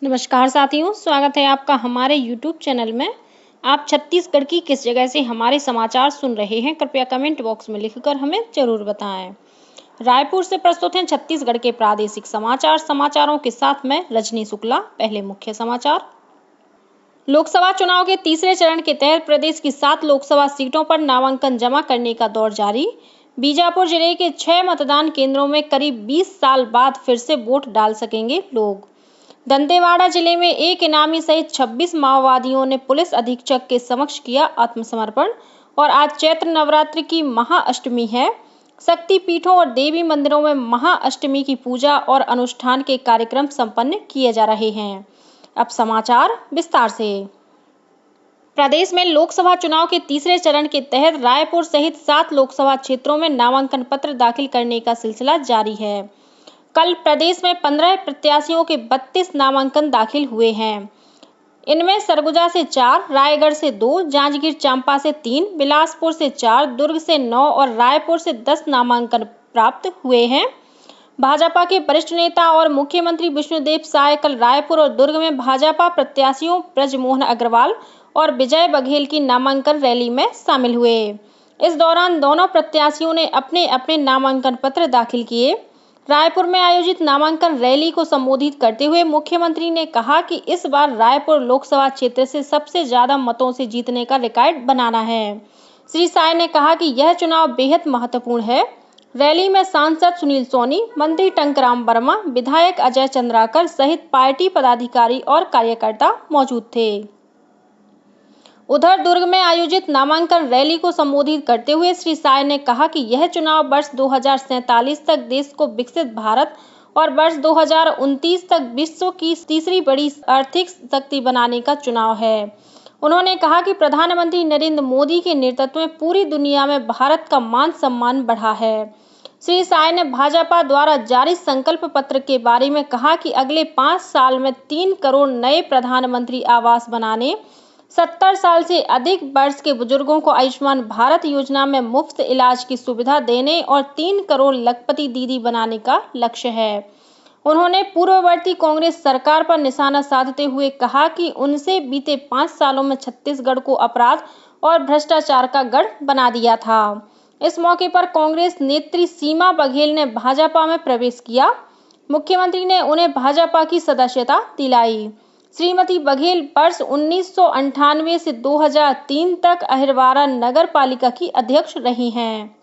नमस्कार साथियों, स्वागत है आपका हमारे YouTube चैनल में। आप छत्तीसगढ़ की किस जगह से हमारे समाचार सुन रहे हैं, कृपया कमेंट बॉक्स में लिखकर हमें जरूर बताएं। रायपुर से प्रस्तुत हैं छत्तीसगढ़ के प्रादेशिक समाचार। समाचारों के साथ मैं रजनी शुक्ला। पहले मुख्य समाचार। लोकसभा चुनाव के तीसरे चरण के तहत प्रदेश की 7 लोकसभा सीटों पर नामांकन जमा करने का दौर जारी। बीजापुर जिले के 6 मतदान केंद्रों में करीब 20 साल बाद फिर से वोट डाल सकेंगे लोग। दंतेवाड़ा जिले में एक इनामी सहित 26 माओवादियों ने पुलिस अधीक्षक के समक्ष किया आत्मसमर्पण। और आज चैत्र नवरात्रि की महाअष्टमी है। शक्तिपीठों और देवी मंदिरों में महाअष्टमी की पूजा और अनुष्ठान के कार्यक्रम संपन्न किए जा रहे हैं। अब समाचार विस्तार से। प्रदेश में लोकसभा चुनाव के तीसरे चरण के तहत रायपुर सहित 7 लोकसभा क्षेत्रों में नामांकन पत्र दाखिल करने का सिलसिला जारी है। कल प्रदेश में 15 प्रत्याशियों के 32 नामांकन दाखिल हुए हैं। इनमें सरगुजा से 4, रायगढ़ से 2, जांजगीर चांपा से 3, बिलासपुर से 4, दुर्ग से 9 और रायपुर से 10 नामांकन प्राप्त हुए हैं। भाजपा के वरिष्ठ नेता और मुख्यमंत्री विष्णुदेव साय कल रायपुर और दुर्ग में भाजपा प्रत्याशियों ब्रजमोहन अग्रवाल और विजय बघेल की नामांकन रैली में शामिल हुए। इस दौरान दोनों प्रत्याशियों ने अपने अपने नामांकन पत्र दाखिल किए। रायपुर में आयोजित नामांकन रैली को संबोधित करते हुए मुख्यमंत्री ने कहा कि इस बार रायपुर लोकसभा क्षेत्र से सबसे ज्यादा मतों से जीतने का रिकॉर्ड बनाना है। श्री साय ने कहा कि यह चुनाव बेहद महत्वपूर्ण है। रैली में सांसद सुनील सोनी, मंत्री टंकराम वर्मा, विधायक अजय चंद्राकर सहित पार्टी पदाधिकारी और कार्यकर्ता मौजूद थे। उधर दुर्ग में आयोजित नामांकन रैली को संबोधित करते हुए श्री साय ने कहा कि यह चुनाव वर्ष 2047 तक देश को विकसित भारत और वर्ष 2029 तक विश्व की तीसरी बड़ी आर्थिक शक्ति बनाने का चुनाव है। उन्होंने कहा कि प्रधानमंत्री नरेंद्र मोदी के नेतृत्व में पूरी दुनिया में भारत का मान सम्मान बढ़ा है। श्री साय ने भाजपा द्वारा जारी संकल्प पत्र के बारे में कहा कि अगले 5 साल में 3 करोड़ नए प्रधानमंत्री आवास बनाने, 70 साल से अधिक वर्ष के बुजुर्गों को आयुष्मान भारत योजना में मुफ्त इलाज की सुविधा देने और 3 करोड़ लखपति दीदी बनाने का लक्ष्य है। उन्होंने पूर्ववर्ती कांग्रेस सरकार पर निशाना साधते हुए कहा कि उनसे बीते 5 सालों में छत्तीसगढ़ को अपराध और भ्रष्टाचार का गढ़ बना दिया था। इस मौके पर कांग्रेस नेत्री सीमा बघेल ने भाजपा में प्रवेश किया। मुख्यमंत्री ने उन्हें भाजपा की सदस्यता दिलाई। श्रीमती बघेल वर्ष 1998 से 2003 तक अहिरवारा नगर पालिका की अध्यक्ष रही हैं।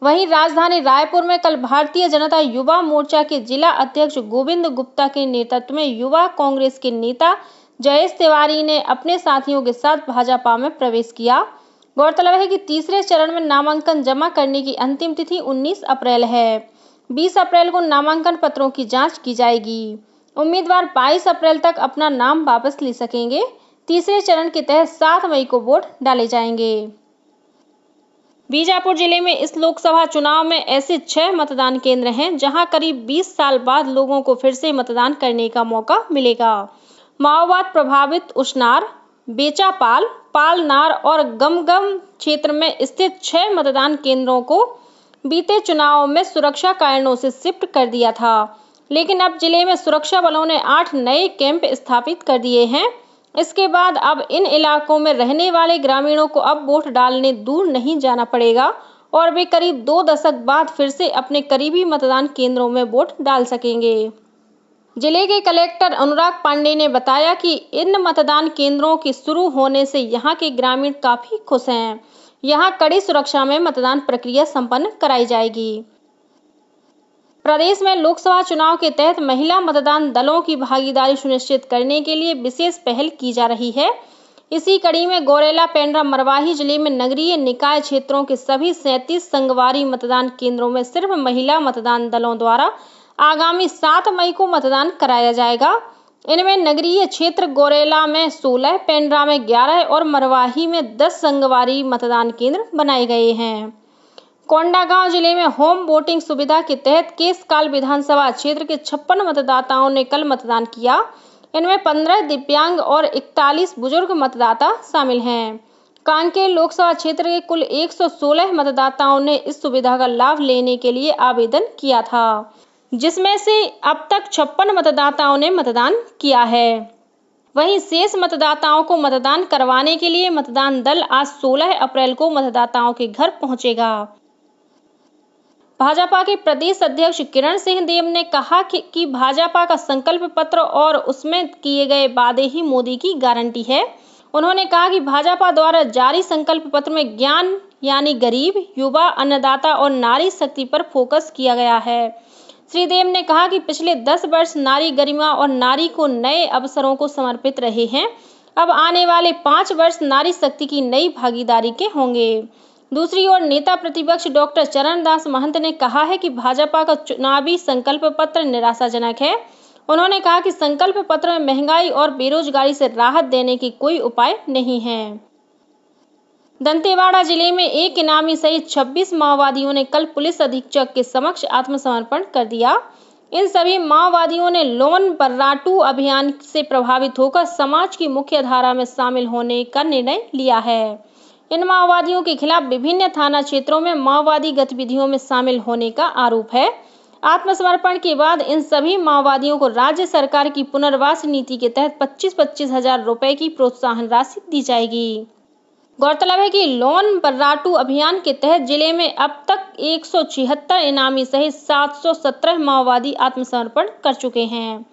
वहीं राजधानी रायपुर में कल भारतीय जनता युवा मोर्चा के जिला अध्यक्ष गोविंद गुप्ता के नेतृत्व में युवा कांग्रेस के नेता जयेश तिवारी ने अपने साथियों के साथ भाजपा में प्रवेश किया। गौरतलब है कि तीसरे चरण में नामांकन जमा करने की अंतिम तिथि 19 अप्रैल है। 20 अप्रैल को नामांकन पत्रों की जांच की जाएगी। उम्मीदवार 22 अप्रैल तक अपना नाम वापस ले सकेंगे। तीसरे चरण के तहत 7 मई को वोट डाले जाएंगे। बीजापुर जिले में इस लोकसभा चुनाव में ऐसे 6 मतदान केंद्र हैं जहां करीब 20 साल बाद लोगों को फिर से मतदान करने का मौका मिलेगा। माओवाद प्रभावित उसनार, बेचापाल, पालनार और गमगम क्षेत्र में स्थित 6 मतदान केंद्रों को बीते चुनाव में सुरक्षा कारणों से शिफ्ट कर दिया था, लेकिन अब जिले में सुरक्षा बलों ने 8 नए कैंप स्थापित कर दिए हैं। इसके बाद अब इन इलाकों में रहने वाले ग्रामीणों को अब वोट डालने दूर नहीं जाना पड़ेगा और वे करीब 2 दशक बाद फिर से अपने करीबी मतदान केंद्रों में वोट डाल सकेंगे। जिले के कलेक्टर अनुराग पांडे ने बताया कि इन मतदान केंद्रों के शुरू होने से यहाँ के ग्रामीण काफी खुश हैं। यहाँ कड़ी सुरक्षा में मतदान प्रक्रिया संपन्न कराई जाएगी। प्रदेश में लोकसभा चुनाव के तहत महिला मतदान दलों की भागीदारी सुनिश्चित करने के लिए विशेष पहल की जा रही है। इसी कड़ी में गौरेला पेंड्रा मरवाही जिले में नगरीय निकाय क्षेत्रों के सभी 37 संगवारी मतदान केंद्रों में सिर्फ महिला मतदान दलों द्वारा आगामी 7 मई को मतदान कराया जाएगा। इनमें नगरीय क्षेत्र गौरेला में 16, पेंड्रा में 11 और मरवाही में 10 संगवारी मतदान केंद्र बनाए गए हैं। कोंडागांव जिले में होम वोटिंग सुविधा के तहत केशकाल विधानसभा क्षेत्र के 56 मतदाताओं ने कल मतदान किया। इनमें 15 दिव्यांग और 41 बुजुर्ग मतदाता शामिल हैं। कांकेर लोकसभा क्षेत्र के कुल 116 मतदाताओं ने इस सुविधा का लाभ लेने के लिए आवेदन किया था। जिसमें से अब तक 56 मतदाताओं ने मतदान किया है। वहीं शेष मतदाताओं को मतदान करवाने के लिए मतदान दल आज 16 अप्रैल को मतदाताओं के घर पहुंचेगा। भाजपा के प्रदेश अध्यक्ष किरण सिंह देव ने कहा कि भाजपा का संकल्प पत्र और उसमें किए गए वादे ही मोदी की गारंटी है। उन्होंने कहा कि भाजपा द्वारा जारी संकल्प पत्र में ज्ञान यानी गरीब, युवा, अन्नदाता और नारी शक्ति पर फोकस किया गया है। श्री देव ने कहा कि पिछले 10 वर्ष नारी गरिमा और नारी को नए अवसरों को समर्पित रहे हैं। अब आने वाले 5 वर्ष नारी शक्ति की नई भागीदारी के होंगे। दूसरी ओर नेता प्रतिपक्ष डॉक्टर चरणदास महंत ने कहा है कि भाजपा का चुनावी संकल्प पत्र निराशाजनक है। उन्होंने कहा कि संकल्प पत्र में महंगाई और बेरोजगारी से राहत देने की कोई उपाय नहीं है। दंतेवाड़ा जिले में एक इनामी सहित 26 माओवादियों ने कल पुलिस अधीक्षक के समक्ष आत्मसमर्पण कर दिया। इन सभी माओवादियों ने लोन बर्राटू अभियान से प्रभावित होकर समाज की मुख्य धारा में शामिल होने का निर्णय लिया है। इन माओवादियों के खिलाफ विभिन्न थाना क्षेत्रों में माओवादी गतिविधियों में शामिल होने का आरोप है। आत्मसमर्पण के बाद इन सभी माओवादियों को राज्य सरकार की पुनर्वास नीति के तहत 25-25 हजार रुपए की प्रोत्साहन राशि दी जाएगी। गौरतलब है कि लोन बर्राटू अभियान के तहत जिले में अब तक 176 इनामी सहित 717 माओवादी आत्मसमर्पण कर चुके हैं।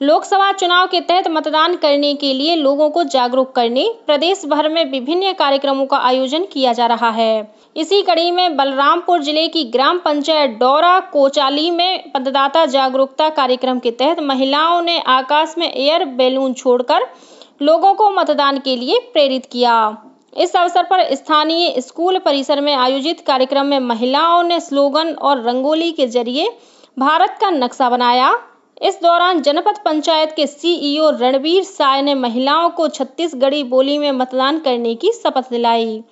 लोकसभा चुनाव के तहत मतदान करने के लिए लोगों को जागरूक करने प्रदेश भर में विभिन्न कार्यक्रमों का आयोजन किया जा रहा है। इसी कड़ी में बलरामपुर जिले की ग्राम पंचायत डौरा कोचाली में मतदाता जागरूकता कार्यक्रम के तहत महिलाओं ने आकाश में एयर बैलून छोड़कर लोगों को मतदान के लिए प्रेरित किया। इस अवसर पर स्थानीय स्कूल परिसर में आयोजित कार्यक्रम में महिलाओं ने स्लोगन और रंगोली के जरिए भारत का नक्शा बनाया। इस दौरान जनपद पंचायत के सीईओ रणवीर साय ने महिलाओं को छत्तीसगढ़ी बोली में मतदान करने की शपथ दिलाई।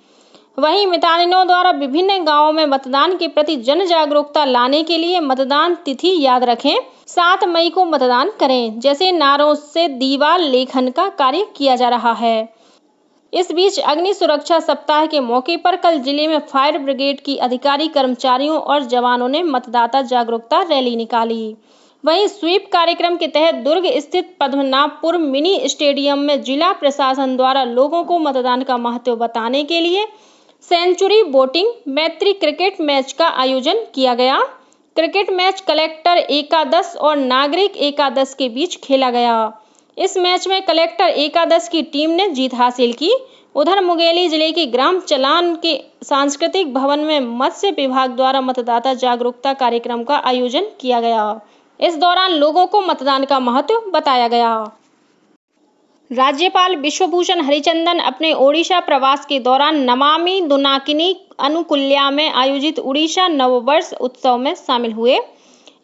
वहीं मितानिनों द्वारा विभिन्न गांवों में मतदान के प्रति जन जागरूकता लाने के लिए मतदान तिथि याद रखें, 7 मई को मतदान करें जैसे नारों से दीवार लेखन का कार्य किया जा रहा है। इस बीच अग्नि सुरक्षा सप्ताह के मौके पर कल जिले में फायर ब्रिगेड की अधिकारी, कर्मचारियों और जवानों ने मतदाता जागरूकता रैली निकाली। वहीं स्वीप कार्यक्रम के तहत दुर्ग स्थित पद्मनाभपुर मिनी स्टेडियम में जिला प्रशासन द्वारा लोगों को मतदान का महत्व बताने के लिए सेंचुरी बोटिंग मैत्री क्रिकेट मैच का आयोजन किया गया। क्रिकेट मैच कलेक्टर एकादश और नागरिक एकादश के बीच खेला गया। इस मैच में कलेक्टर एकादश की टीम ने जीत हासिल की। उधर मुंगेली जिले के ग्राम चलान के सांस्कृतिक भवन में मत्स्य विभाग द्वारा मतदाता जागरूकता कार्यक्रम का आयोजन किया गया। इस दौरान लोगों को मतदान का महत्व बताया गया। राज्यपाल विश्वभूषण हरिचंदन अपने ओडिशा प्रवास के दौरान नमामि दुनाकिनी अनुकुल्या में आयोजित उड़ीसा नववर्ष उत्सव में शामिल हुए।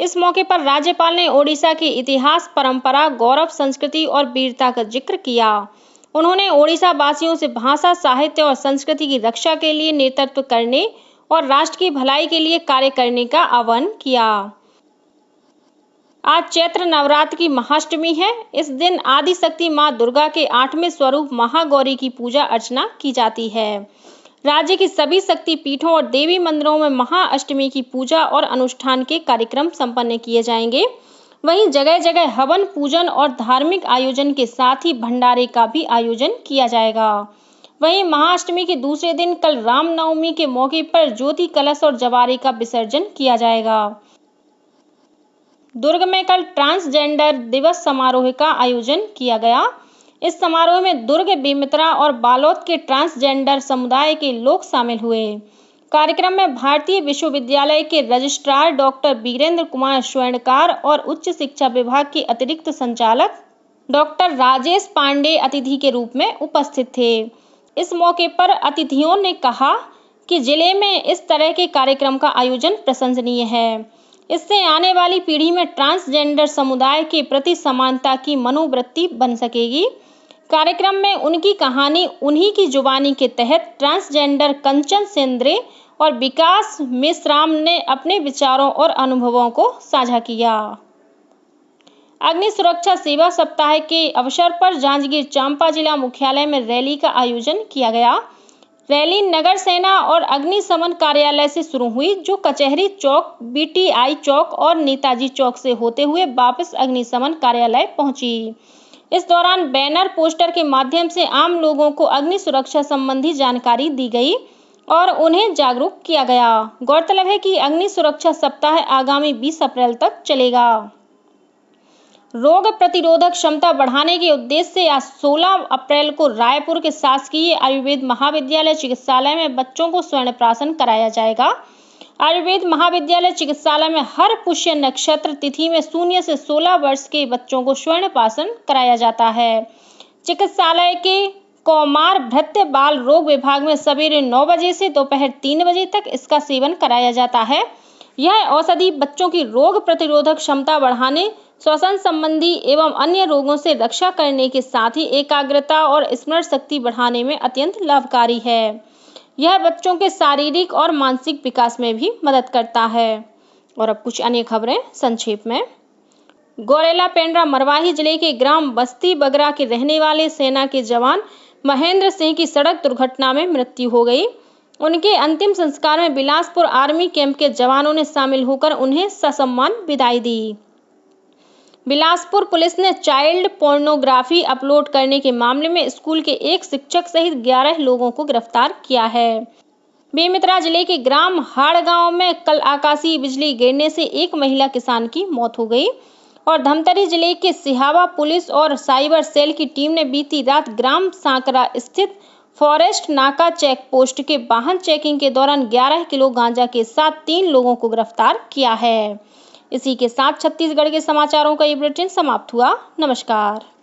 इस मौके पर राज्यपाल ने ओडिशा के इतिहास, परंपरा, गौरव, संस्कृति और वीरता का जिक्र किया। उन्होंने ओडिशा वासियों से भाषा, साहित्य और संस्कृति की रक्षा के लिए नेतृत्व करने और राष्ट्र की भलाई के लिए कार्य करने का आह्वान किया। आज चैत्र नवरात्र की महाअष्टमी है। इस दिन आदि शक्ति मां दुर्गा के 8वें स्वरूप महागौरी की पूजा अर्चना की जाती है। राज्य की सभी शक्ति पीठों और देवी मंदिरों में महाअष्टमी की पूजा और अनुष्ठान के कार्यक्रम संपन्न किए जाएंगे। वहीं जगह जगह हवन, पूजन और धार्मिक आयोजन के साथ ही भंडारे का भी आयोजन किया जाएगा। वहीं महाअष्टमी के दूसरे दिन कल रामनवमी के मौके पर ज्योति कलश और जवारे का विसर्जन किया जाएगा। दुर्ग में कल ट्रांसजेंडर दिवस समारोह का आयोजन किया गया। इस समारोह में दुर्ग, बेमेतरा और बालोद के ट्रांसजेंडर समुदाय के लोग शामिल हुए। कार्यक्रम में भारतीय विश्वविद्यालय के रजिस्ट्रार डॉक्टर वीरेंद्र कुमार स्वर्णकार और उच्च शिक्षा विभाग के अतिरिक्त संचालक डॉक्टर राजेश पांडे अतिथि के रूप में उपस्थित थे। इस मौके पर अतिथियों ने कहा कि जिले में इस तरह के कार्यक्रम का आयोजन प्रशंसनीय है। इससे आने वाली पीढ़ी में ट्रांसजेंडर समुदाय के प्रति समानता की मनोवृत्ति बन सकेगी। कार्यक्रम में उनकी कहानी उन्हीं की जुबानी के तहत ट्रांसजेंडर कंचन सेंद्रे और विकास मेश्राम ने अपने विचारों और अनुभवों को साझा किया। अग्नि सुरक्षा सेवा सप्ताह के अवसर पर जांजगीर चांपा जिला मुख्यालय में रैली का आयोजन किया गया। रैली नगर सेना और अग्निशमन कार्यालय से शुरू हुई, जो कचहरी चौक, बीटीआई चौक और नेताजी चौक से होते हुए वापस अग्निशमन कार्यालय पहुंची। इस दौरान बैनर पोस्टर के माध्यम से आम लोगों को अग्नि सुरक्षा संबंधी जानकारी दी गई और उन्हें जागरूक किया गया। गौरतलब है कि अग्नि सुरक्षा सप्ताह आगामी 20 अप्रैल तक चलेगा। रोग प्रतिरोधक क्षमता बढ़ाने के उद्देश्य से आज 16 अप्रैल को रायपुर के शासकीय आयुर्वेद महाविद्यालय चिकित्सालय में बच्चों को स्वर्ण प्राशन कराया जाएगा। आयुर्वेद महाविद्यालय चिकित्सालय में हर पुष्य नक्षत्र तिथि में 0 से 16 वर्ष के बच्चों को स्वर्ण प्राशन कराया जाता है। चिकित्सालय के कौमार भृत्य बाल रोग विभाग में सवेरे 9 बजे से दोपहर 3 बजे तक इसका सेवन कराया जाता है। यह औषधि बच्चों की रोग प्रतिरोधक क्षमता बढ़ाने, श्वसन संबंधी एवं अन्य रोगों से रक्षा करने के साथ ही एकाग्रता और स्मरण शक्ति बढ़ाने में अत्यंत लाभकारी है। यह बच्चों के शारीरिक और मानसिक विकास में भी मदद करता है। और अब कुछ अन्य खबरें संक्षेप में। गौरेला पेंड्रा मरवाही जिले के ग्राम बस्ती बगरा के रहने वाले सेना के जवान महेंद्र सिंह की सड़क दुर्घटना में मृत्यु हो गई। उनके अंतिम संस्कार में बिलासपुर आर्मी कैंप के जवानों ने शामिल होकर उन्हें ससम्मान विदाई दी। बिलासपुर पुलिस ने चाइल्ड पोर्नोग्राफी अपलोड करने के मामले में स्कूल के एक शिक्षक सहित 11 लोगों को गिरफ्तार किया है। बेमेतरा जिले के ग्राम हाड़ गांव में कल आकाशीय बिजली गिरने से एक महिला किसान की मौत हो गई। और धमतरी जिले के सिहावा पुलिस और साइबर सेल की टीम ने बीती रात ग्राम सांकरा स्थित फॉरेस्ट नाका चेक पोस्ट के वाहन चेकिंग के दौरान 11 किलो गांजा के साथ 3 लोगों को गिरफ्तार किया है। इसी के साथ छत्तीसगढ़ के समाचारों का ये बुलेटिन समाप्त हुआ। नमस्कार।